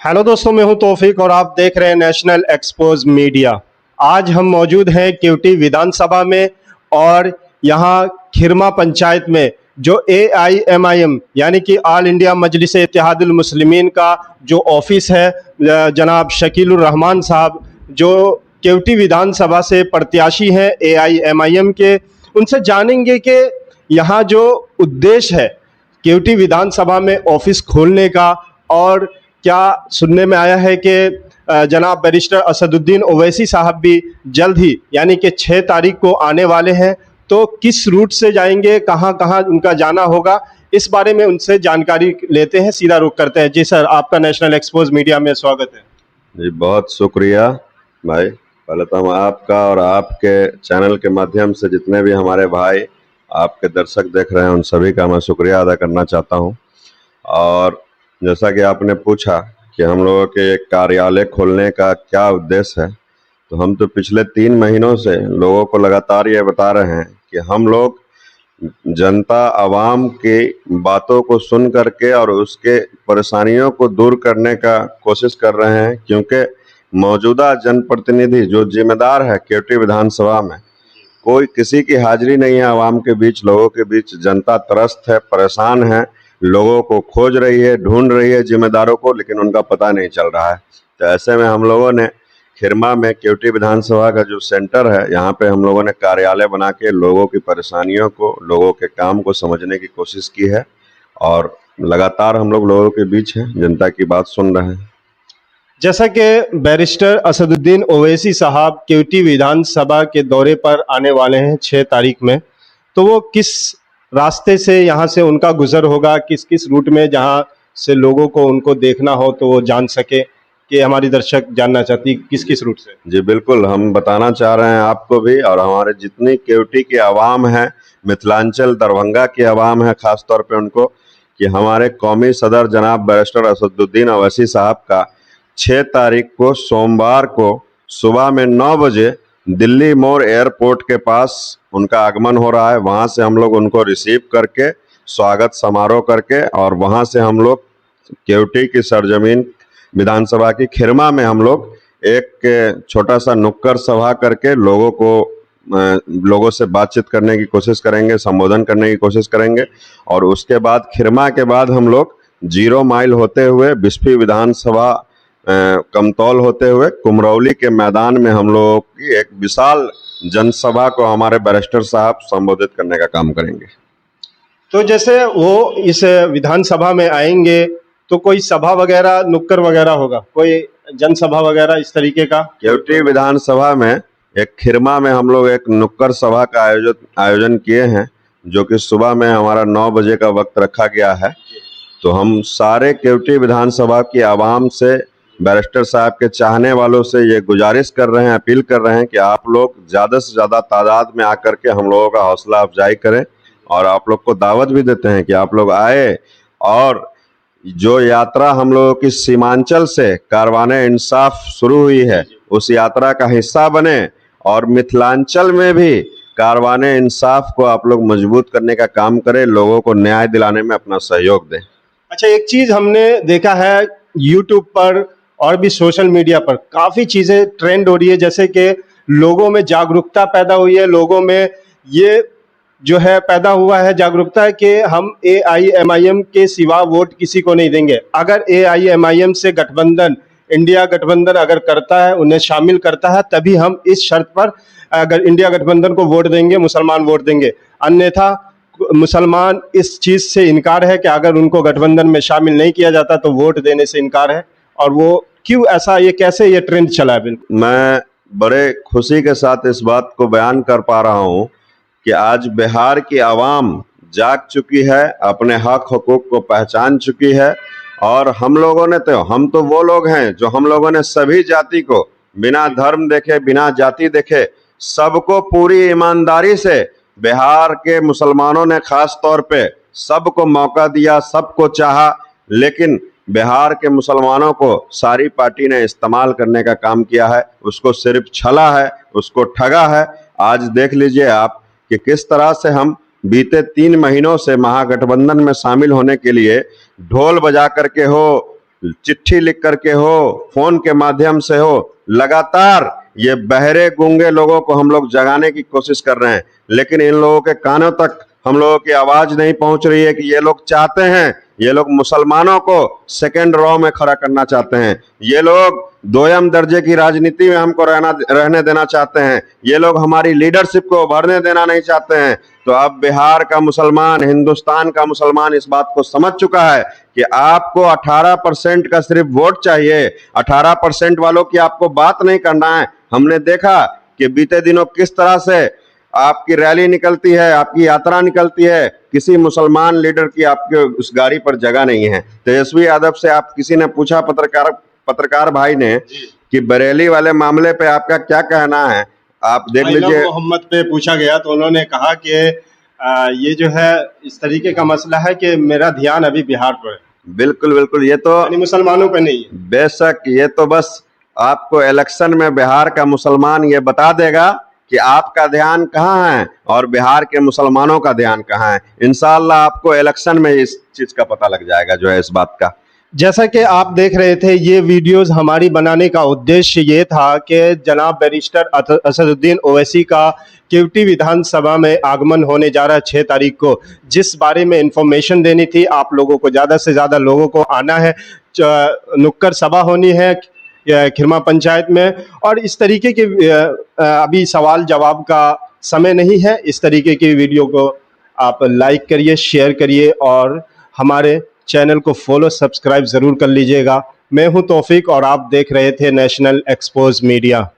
Hello दोस्तों, मैं हूं तौफीक और आप देख रहे हैं नेशनल एक्सपोज मीडिया। आज हम मौजूद हैं केवटी विधानसभा में और यहां खिरमा पंचायत में जो AIMIM यानी कि ऑल इंडिया मजलिस इत्तेहादुल मुस्लिमीन का जो ऑफिस है, जनाब शकीलुर रहमान साहब जो केवटी विधानसभा से प्रत्याशी हैं AIMIM के, उनसे जानेंगे कि यहाँ जो उद्देश्य है केवटी विधानसभा में ऑफिस खोलने का, और क्या सुनने में आया है कि जनाब बैरिस्टर असदुद्दीन ओवैसी साहब भी जल्द ही यानी कि 6 तारीख को आने वाले हैं, तो किस रूट से जाएंगे, कहां कहां उनका जाना होगा, इस बारे में उनसे जानकारी लेते हैं। सीधा रुख करते हैं। जी सर, आपका नेशनल एक्सपोज मीडिया में स्वागत है। जी बहुत शुक्रिया भाई। पहले तो हम आपका और आपके चैनल के माध्यम से जितने भी हमारे भाई आपके दर्शक देख रहे हैं उन सभी का मैं शुक्रिया अदा करना चाहता हूं। और जैसा कि आपने पूछा कि हम लोगों के एक कार्यालय खोलने का क्या उद्देश्य है, तो हम तो पिछले 3 महीनों से लोगों को लगातार ये बता रहे हैं कि हम लोग जनता आवाम की बातों को सुन करके और उसके परेशानियों को दूर करने का कोशिश कर रहे हैं, क्योंकि मौजूदा जनप्रतिनिधि जो जिम्मेदार है केवटी विधानसभा में, कोई किसी की हाजिरी नहीं है आवाम के बीच, लोगों के बीच। जनता त्रस्त है, परेशान है, लोगों को खोज रही है, ढूंढ रही है जिम्मेदारों को, लेकिन उनका पता नहीं चल रहा है। तो ऐसे में हम लोगों ने खिरमा में केवटी विधानसभा का जो सेंटर है, यहाँ पे हम लोगों ने कार्यालय बना के लोगों की परेशानियों को, लोगों के काम को समझने की कोशिश की है और लगातार हम लोग लोगों के बीच हैं, जनता की बात सुन रहे हैं। जैसा कि बैरिस्टर असदुद्दीन ओवैसी साहब केवटी विधानसभा के दौरे पर आने वाले हैं 6 तारीख में, तो वो किस रास्ते से यहाँ से उनका गुजर होगा, किस किस रूट में, जहाँ से लोगों को उनको देखना हो तो वो जान सके, कि हमारी दर्शक जानना चाहती किस किस रूट से। जी बिल्कुल, हम बताना चाह रहे हैं आपको भी और हमारे जितनी केवटी की आवाम है, मिथिलांचल दरभंगा की आवाम है खास तौर पे उनको, कि हमारे कौमी सदर जनाब बैरिस्टर असदुद्दीन ओवैसी साहब का 6 तारीख को सोमवार को सुबह में 9 बजे दिल्ली मोड़ एयरपोर्ट के पास उनका आगमन हो रहा है। वहाँ से हम लोग उनको रिसीव करके स्वागत समारोह करके और वहाँ से हम लोग केवटी की सरजमीन विधानसभा की खिरमा में हम लोग एक छोटा सा नुक्कड़ सभा करके लोगों से बातचीत करने की कोशिश करेंगे, संबोधन करने की कोशिश करेंगे। और उसके बाद खिरमा के बाद हम लोग 0 माइल होते हुए बिस्फी विधानसभा कमतौल होते हुए कुमरौली के मैदान में हम लोगों की एक विशाल जनसभा को हमारे बैरिस्टर साहब संबोधित करने का काम करेंगे। तो जैसे वो इस विधानसभा में आएंगे तो कोई सभा वगैरह, नुक्कड़ वगैरह होगा, कोई जनसभा वगैरह इस तरीके का? केवटी विधानसभा में एक खिरमा में हम लोग एक नुक्कड़ सभा का आयोजन किए हैं, जो कि सुबह में हमारा 9 बजे का वक्त रखा गया है। तो हम सारे केवटी विधानसभा की आवाम से, बैरिस्टर साहब के चाहने वालों से ये गुजारिश कर रहे हैं, अपील कर रहे हैं कि आप लोग ज़्यादा से ज़्यादा तादाद में आकर के हम लोगों का हौसला अफजाई करें। और आप लोग को दावत भी देते हैं कि आप लोग आए और जो यात्रा हम लोगों की सीमांचल से कारवाने इंसाफ शुरू हुई है, उस यात्रा का हिस्सा बने और मिथिलांचल में भी कारवाने इंसाफ को आप लोग मजबूत करने का काम करें, लोगों को न्याय दिलाने में अपना सहयोग दें। अच्छा, एक चीज हमने देखा है यूट्यूब पर और भी सोशल मीडिया पर काफी चीजें ट्रेंड हो रही है, जैसे कि लोगों में जागरूकता पैदा हुई है, लोगों में ये जो है पैदा हुआ है जागरूकता कि हम AIMIM के सिवा वोट किसी को नहीं देंगे। अगर AIMIM से गठबंधन, इंडिया गठबंधन अगर करता है, उन्हें शामिल करता है, तभी हम इस शर्त पर अगर इंडिया गठबंधन को वोट देंगे, मुसलमान वोट देंगे। अन्यथा मुसलमान इस चीज से इनकार है कि अगर उनको गठबंधन में शामिल नहीं किया जाता तो वोट देने से इनकार है। और वो क्यों ऐसा, ये कैसे ये ट्रेंड चला है? बिल्कुल मैं बड़े खुशी के साथ इस बात को बयान कर पा रहा हूँ कि आज बिहार की आवाम जाग चुकी है, अपने हक हुकूक को पहचान चुकी है। और हम लोगों ने हम तो वो लोग हैं जो हम लोगों ने सभी जाति को बिना धर्म देखे, बिना जाति देखे, सबको पूरी ईमानदारी से, बिहार के मुसलमानों ने खास तौर पे सबको मौका दिया, सबको चाहा, लेकिन बिहार के मुसलमानों को सारी पार्टी ने इस्तेमाल करने का काम किया है, उसको सिर्फ छला है, उसको ठगा है। आज देख लीजिए आप कि किस तरह से हम बीते 3 महीनों से महागठबंधन में शामिल होने के लिए ढोल बजा करके हो, चिट्ठी लिख करके हो, फोन के माध्यम से हो, लगातार ये बहरे गूंगे लोगों को हम लोग जगाने की कोशिश कर रहे हैं, लेकिन इन लोगों के कानों तक हम लोगों की आवाज नहीं पहुंच रही है कि ये लोग चाहते हैं, ये लोग मुसलमानों को सेकेंड रो में खड़ा करना चाहते हैं, ये लोग दोयम दर्जे की राजनीति में हमको रहने देना चाहते हैं, ये लोग हमारी लीडरशिप को उभरने देना नहीं चाहते हैं। तो अब बिहार का मुसलमान, हिंदुस्तान का मुसलमान इस बात को समझ चुका है कि आपको 18% का सिर्फ वोट चाहिए, 18% वालों की आपको बात नहीं करना है। हमने देखा कि बीते दिनों किस तरह से आपकी रैली निकलती है, आपकी यात्रा निकलती है, किसी मुसलमान लीडर की आपके उस गाड़ी पर जगह नहीं है। तेजस्वी यादव से आप किसी ने पूछा, पत्रकार भाई ने, कि बरेली वाले मामले पे आपका क्या कहना है, आप देख लीजिए। मोहम्मद पे पूछा गया तो उन्होंने कहा कि ये जो है इस तरीके का मसला है कि मेरा ध्यान अभी बिहार पर है। बिल्कुल बिल्कुल, ये तो मुसलमानों पे नहीं है। बेशक, ये तो बस आपको इलेक्शन में बिहार का मुसलमान ये बता देगा कि आपका ध्यान कहाँ है और बिहार के मुसलमानों का ध्यान कहाँ है। इंशाअल्लाह आपको इलेक्शन में इस चीज का पता लग जाएगा जो है इस बात का। जैसा कि आप देख रहे थे, ये वीडियोस हमारी बनाने का उद्देश्य ये था कि जनाब बैरिस्टर असदुद्दीन ओवैसी का केवटी विधानसभा में आगमन होने जा रहा है 6 तारीख को, जिस बारे में इंफॉर्मेशन देनी थी। आप लोगों को ज़्यादा से ज़्यादा लोगों को आना है, नुक्कड़ सभा होनी है खिरमा पंचायत में, और इस तरीके के अभी सवाल जवाब का समय नहीं है। इस तरीके की वीडियो को आप लाइक करिए, शेयर करिए और हमारे चैनल को फॉलो सब्सक्राइब ज़रूर कर लीजिएगा। मैं हूं तौफीक और आप देख रहे थे नेशनल एक्सपोज मीडिया।